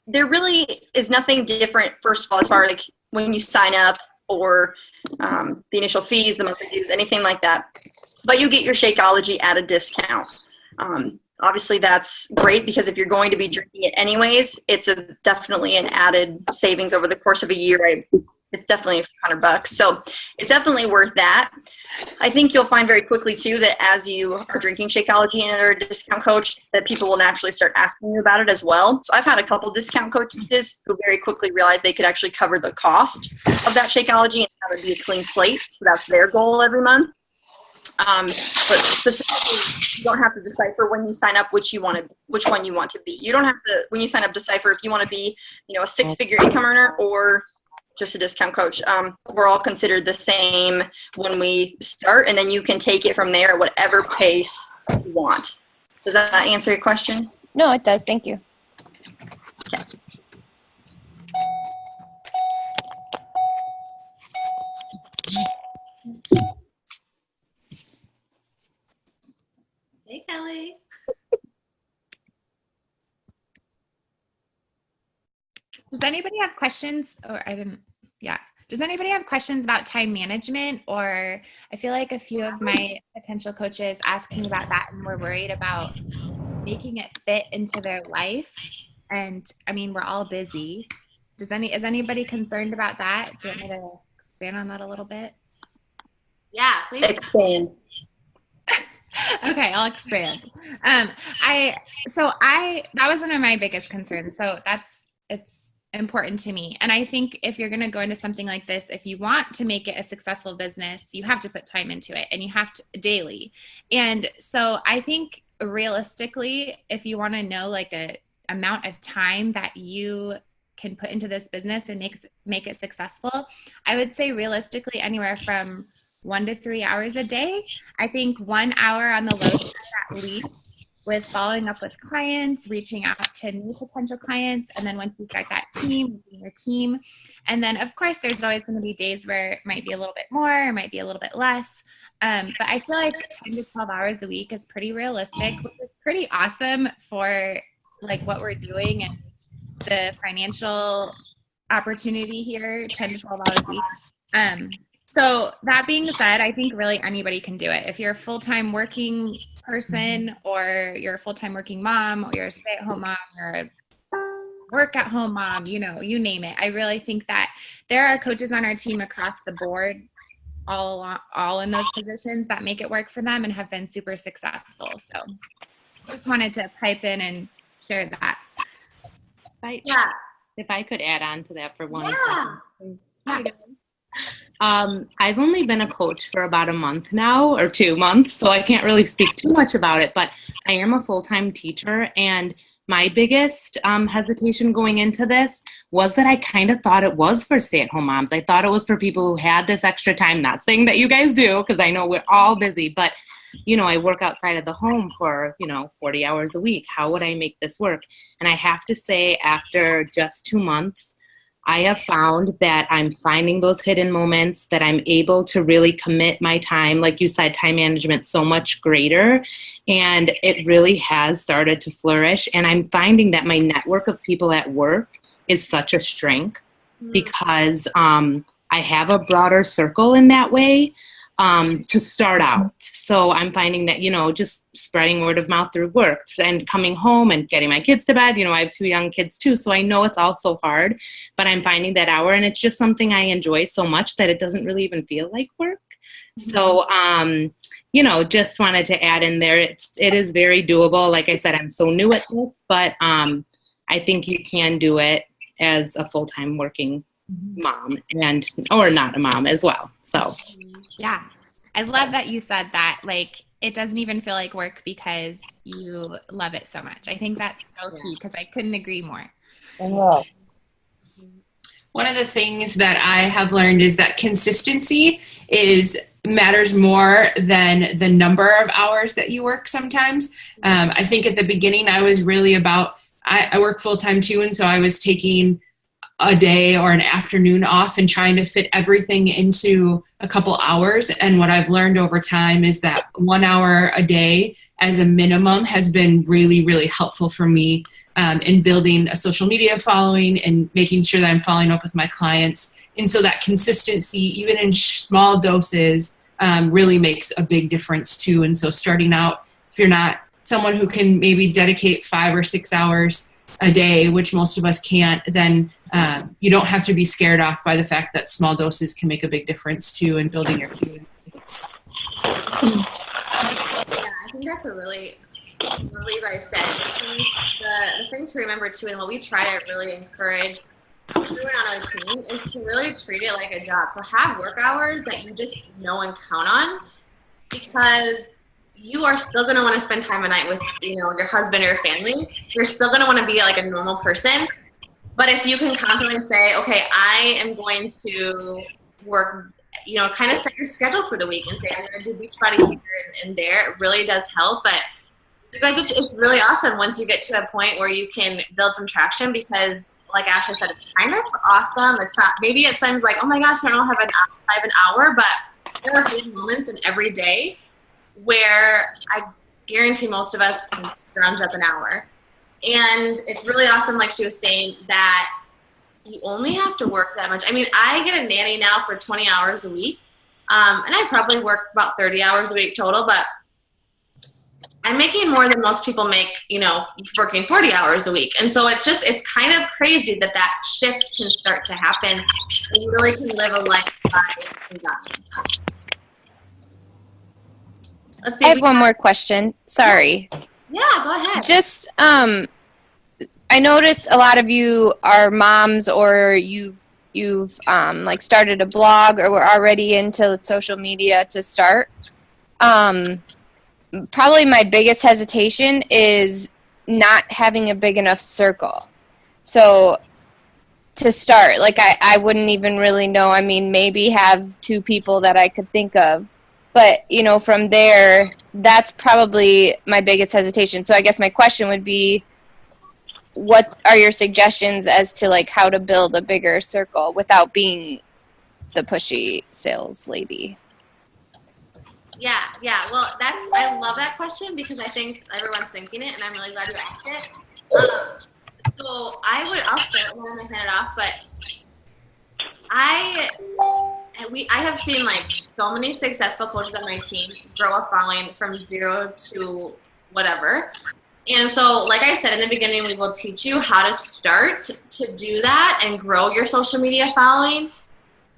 There really is nothing different, first of all, as far as like when you sign up or the initial fees, the monthly dues, anything like that. But you get your Shakeology at a discount. Obviously, that's great because if you're going to be drinking it anyways, it's definitely an added savings over the course of a year. It's definitely a few $100. So it's definitely worth that. I think you'll find very quickly, too, that as you are drinking Shakeology and are a discount coach, that people will naturally start asking you about it as well. So I've had a couple discount coaches who very quickly realized they could actually cover the cost of that Shakeology and have it be a clean slate. So that's their goal every month. But specifically, you don't have to decipher when you sign up which one you want to be. You don't have to, when you sign up, decipher if you want to be, a 6-figure income earner or just a discount coach. We're all considered the same when we start, and then you can take it from there at whatever pace you want. Does that answer your question? No, it does. Thank you. Okay. Hey, Kelly. Does anybody have questions? Does anybody have questions about time management? Or I feel like a few of my potential coaches asking about that, and we're worried about making it fit into their life. And I mean, we're all busy. Is anybody concerned about that? Do you want me to expand on that a little bit? Yeah, please. Expand. Okay, I'll expand. That was one of my biggest concerns. So it's important to me. And I think if you're going to go into something like this, if you want to make it a successful business, you have to put time into it, and you have to daily. And so I think realistically, if you want to know like a amount of time that you can put into this business and make it successful, I would say realistically anywhere from 1 to 3 hours a day. I think 1 hour on the low side at least, with following up with clients, reaching out to new potential clients, and then once you start that team, your team. And then of course there's always going to be days where it might be a little bit more, it might be a little bit less. But I feel like 10 to 12 hours a week is pretty realistic, which is pretty awesome for like what we're doing and the financial opportunity here, 10 to 12 hours a week. So that being said, I think really anybody can do it. If you're a full-time working person, or you're a full-time working mom, or you're a stay-at-home mom, you're a work-at-home mom, you name it. I really think that there are coaches on our team across the board, all in those positions, that make it work for them and have been super successful. So just wanted to pipe in and share that. If I could add on to that for one second. Yeah. I've only been a coach for about a month now, or 2 months, so I can't really speak too much about it, but I am a full-time teacher, and my biggest hesitation going into this was that I kind of thought it was for stay-at-home moms. I thought it was for people who had this extra time, not saying that you guys do, because I know we're all busy, but I work outside of the home for, 40 hours a week. How would I make this work? And I have to say, after just 2 months, I have found that I'm finding those hidden moments, that I'm able to really commit my time, like you said, time management so much greater, and it really has started to flourish. And I'm finding that my network of people at work is such a strength because I have a broader circle in that way. to start out. So I'm finding that, just spreading word of mouth through work and coming home and getting my kids to bed. I have 2 young kids too, so I know it's all so hard, but I'm finding that hour, and it's just something I enjoy so much that it doesn't really even feel like work. So, just wanted to add in there, it is very doable. Like I said, I'm so new at this, but I think you can do it as a full-time working mom or not a mom as well. So. Yeah. I love that you said that, like, it doesn't even feel like work because you love it so much. I think that's so key, because I couldn't agree more. One of the things that I have learned is that consistency matters more than the number of hours that you work sometimes. I think at the beginning I was really about, I work full-time too, and so I was taking a day or an afternoon off and trying to fit everything into a couple hours. And what I've learned over time is that 1 hour a day as a minimum has been really, really helpful for me in building a social media following and making sure that I'm following up with my clients. And so that consistency, even in small doses, really makes a big difference too. And so starting out, if you're not someone who can maybe dedicate 5 or 6 hours a day, which most of us can't, then you don't have to be scared off by the fact that small doses can make a big difference too in building your community. Yeah, I think that's a really lovely what I said. I think the thing to remember too, and what we try to really encourage everyone on our team, is to really treat it like a job. So have work hours that you just know and count on, because you are still going to want to spend time at night with, your husband or your family. You're still going to want to be like a normal person. But if you can confidently say, okay, I am going to work, kind of set your schedule for the week and say, I'm going to do beach body here and there, it really does help. But you guys, it's really awesome once you get to a point where you can build some traction, because like Ashley said, it's kind of awesome. It's not, maybe it seems like, oh my gosh, I don't have an hour, but there are big moments in every day where I guarantee most of us can scrounge up an hour. And it's really awesome, like she was saying, that you only have to work that much. I mean, I get a nanny now for 20 hours a week, and I probably work about 30 hours a week total, but I'm making more than most people make, working 40 hours a week. And so it's kind of crazy that shift can start to happen, and you really can live a life by design. Let's see, I have one more question. Sorry. Yeah, go ahead. Just, I noticed a lot of you are moms, or you've like started a blog, or were already into social media to start. Probably my biggest hesitation is not having a big enough circle. So to start, like I wouldn't even really know. I mean, maybe have 2 people that I could think of. But, from there, that's probably my biggest hesitation. So I guess my question would be, what are your suggestions as to, like, how to build a bigger circle without being the pushy sales lady? Yeah. Well, I love that question, because I think everyone's thinking it, and I'm really glad you asked it. So I'll start and then hand it off, but I have seen like so many successful coaches on my team grow a following from 0 to whatever. And so, like I said in the beginning, we will teach you how to start to do that and grow your social media following.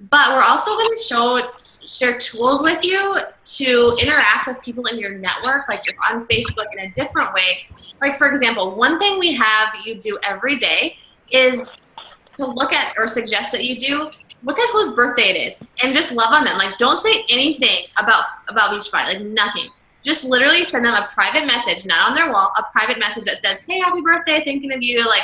But we're also going to share tools with you to interact with people in your network, like you're on Facebook, in a different way. Like, for example, one thing we have you do every day is to look at, or suggest that you do, look at whose birthday it is and just love on them. Like, don't say anything about Beachbody, like nothing. Just literally send them a private message, not on their wall, a private message that says, hey, happy birthday, thinking of you, like,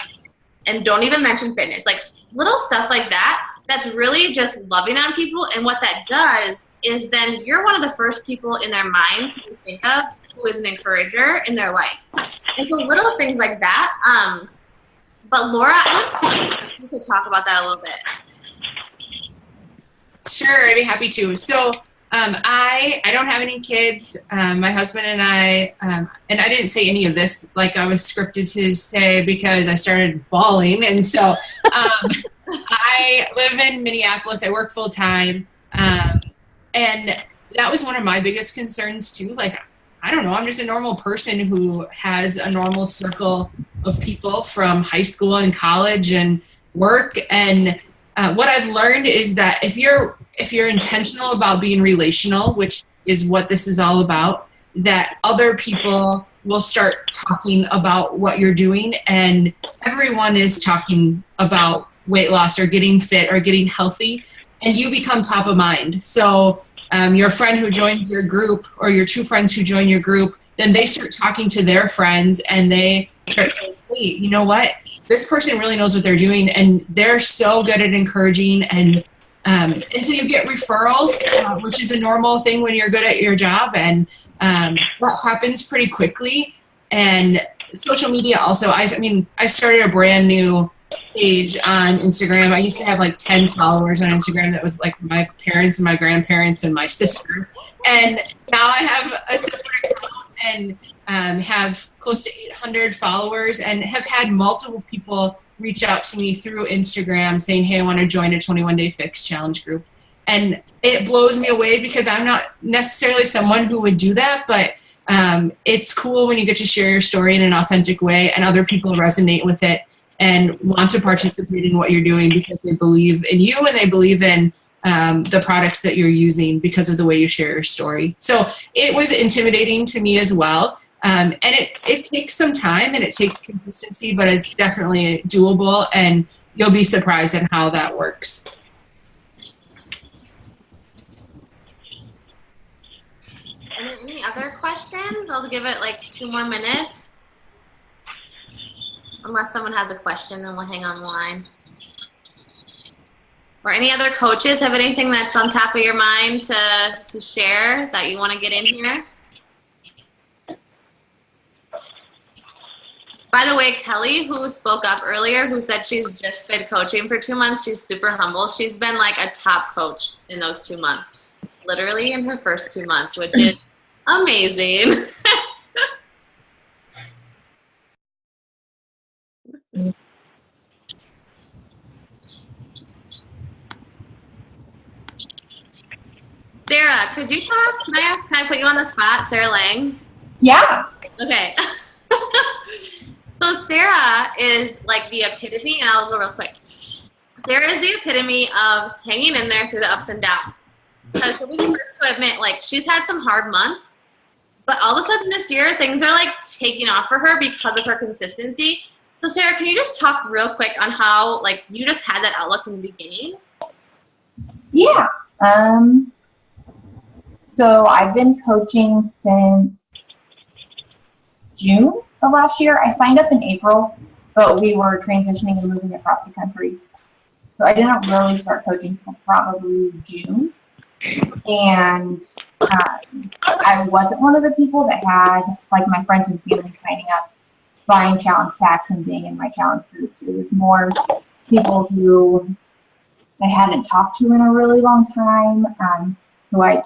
and don't even mention fitness. Like, little stuff like that, that's really just loving on people. And what that does is then you're one of the first people in their minds who you think of who is an encourager in their life. And so little things like that. But Laura, I wonder if you could talk about that a little bit. Sure, I'd be happy to. So I don't have any kids. My husband and I, and I didn't say any of this like I was scripted to say, because I started bawling. And so I live in Minneapolis. I work full time. And that was one of my biggest concerns too. Like, I don't know, I'm just a normal person who has a normal circle of people from high school and college and work. And what I've learned is that if you're intentional about being relational, which is what this is all about, that other people will start talking about what you're doing, and everyone is talking about weight loss or getting fit or getting healthy, and you become top of mind. So your friend who joins your group, or your two friends who join your group, then they start talking to their friends and they start saying, hey, you know what? This person really knows what they're doing, and they're so good at encouraging. And so you get referrals, which is a normal thing when you're good at your job. And that happens pretty quickly. And social media also, I started a brand new page on Instagram. I used to have like 10 followers on Instagram. That was like my parents and my grandparents and my sister. And now I have a separate account and have close to 800 followers, and have had multiple people reach out to me through Instagram saying, hey, I want to join a 21-day fix challenge group. And it blows me away because I'm not necessarily someone who would do that, but it's cool when you get to share your story in an authentic way and other people resonate with it and want to participate in what you're doing because they believe in you and they believe in the products that you're using because of the way you share your story. So it was intimidating to me as well. And it takes some time and it takes consistency, but it's definitely doable, and you'll be surprised at how that works. Any other questions? I'll give it like 2 more minutes. Unless someone has a question, then we'll hang on the line. Or any other coaches have anything that's on top of your mind to share that you want to get in here? By the way, Kelly, who spoke up earlier, who said she's just been coaching for 2 months, she's super humble. She's been like a top coach in those 2 months, literally in her first 2 months, which is amazing. Sarah, could you talk? Can I put you on the spot, Sarah Lang? Yeah. Okay. So Sarah is like the epitome, and I'll go real quick. Sarah is the epitome of hanging in there through the ups and downs. Because she'll be the first to admit, like, she's had some hard months, but all of a sudden this year, things are like taking off for her because of her consistency. So Sarah, can you just talk real quick on how, like, you just had that outlook in the beginning? Yeah. So I've been coaching since June of last year. I signed up in April, but we were transitioning and moving across the country. So I didn't really start coaching until probably June. And I wasn't one of the people that had, like, my friends and family signing up, buying challenge packs and being in my challenge groups. It was more people who I hadn't talked to in a really long time, who I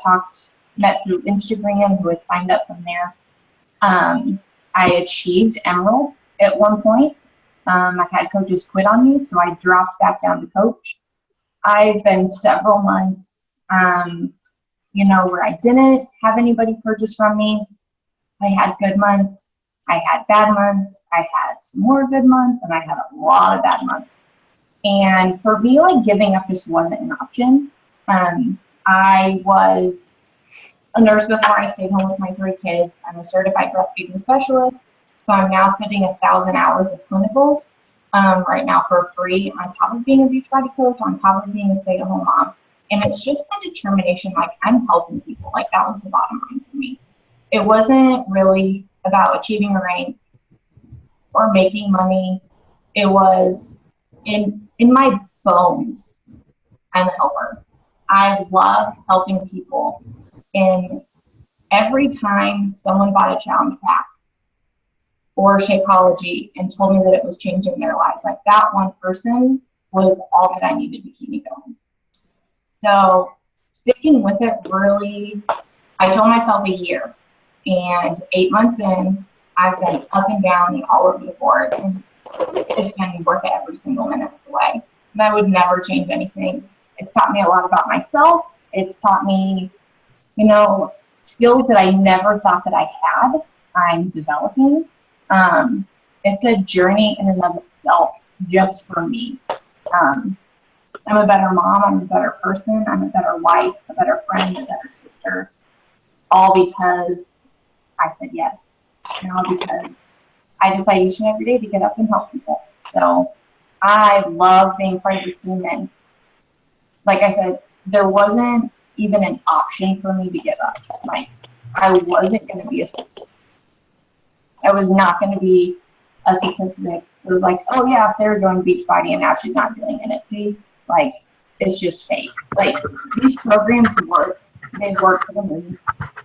met through Instagram, who had signed up from there. I achieved Emerald at one point. I had coaches quit on me, so I dropped back down to coach. I've been several months, where I didn't have anybody purchase from me. I had good months. I had bad months. I had some more good months, and I had a lot of bad months. And for me, like, giving up just wasn't an option. I was a nurse before I stayed home with my 3 kids. I'm a certified breastfeeding specialist, so I'm now putting 1,000 hours of clinicals right now for free, on top of being a Beachbody coach, on top of being a stay-at-home mom. And it's just the determination, like, I'm helping people. Like, that was the bottom line for me. It wasn't really about achieving a rank or making money. It was in my bones. I'm a helper. I love helping people. And every time someone bought a challenge pack or Shakeology and told me that it was changing their lives, like, that one person was all that I needed to keep me going. So sticking with it, really, I told myself a year. And 8 months in, I've been up and down and all over the board. And it's been worth it every single minute of the way. And I would never change anything. It's taught me a lot about myself. It's taught me you know, skills that I never thought that I had, I'm developing. It's a journey in and of itself just for me. I'm a better mom, I'm a better person, I'm a better wife, a better friend, a better sister, all because I said yes, and all because I decide each and every day to get up and help people. So I love being part of this team, and like I said, there wasn't even an option for me to give up. Like, I wasn't going to be a statistic. I was not going to be a statistic. It was like, oh yeah, Sarah joined Beachbody and now she's not doing NSC. Like, it's just fake. Like, these programs work. They work for the moon.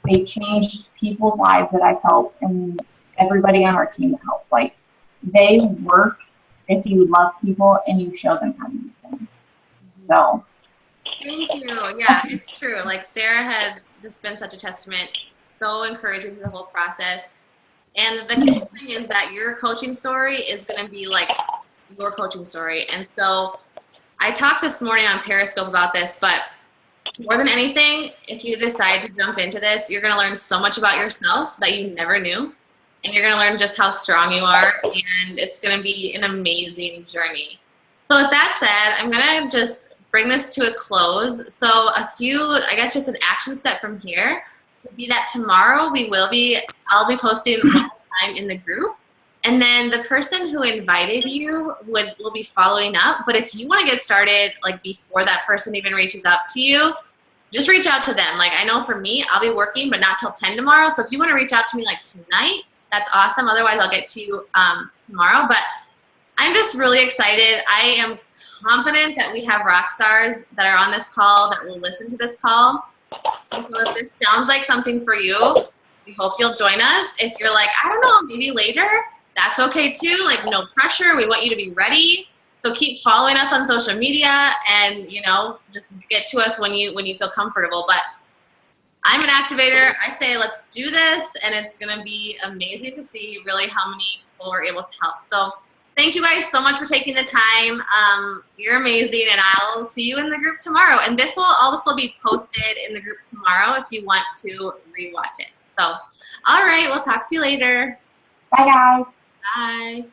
They changed people's lives that I've helped, and everybody on our team that helps. Like, they work if you love people and you show them how to use them. So. Thank you. Yeah, it's true. Like, Sarah has just been such a testament, so encouraging through the whole process. And the cool thing is that your coaching story is going to be like your coaching story. And so I talked this morning on Periscope about this, but more than anything, if you decide to jump into this, you're going to learn so much about yourself that you never knew. And you're going to learn just how strong you are. And it's going to be an amazing journey. So with that said, I'm going to just bring this to a close. So I guess just an action step from here would be that tomorrow I'll be posting all the time in the group. And then the person who invited you will be following up. But if you want to get started like before that person even reaches out to you, just reach out to them. Like, I know for me, I'll be working, but not till 10 tomorrow. So if you want to reach out to me like tonight, that's awesome. Otherwise, I'll get to you tomorrow. But I'm just really excited. I am confident that we have rock stars that are on this call that will listen to this call. And so if this sounds like something for you, we hope you'll join us. If you're like, I don't know, maybe later, that's okay too. Like, no pressure. We want you to be ready. So keep following us on social media, and just get to us when you feel comfortable. But I'm an activator. I say let's do this, and it's gonna be amazing to see really how many people we're able to help. So thank you guys so much for taking the time. You're amazing, and I'll see you in the group tomorrow. And this will also be posted in the group tomorrow if you want to rewatch it. So, all right, we'll talk to you later. Bye, guys. Bye.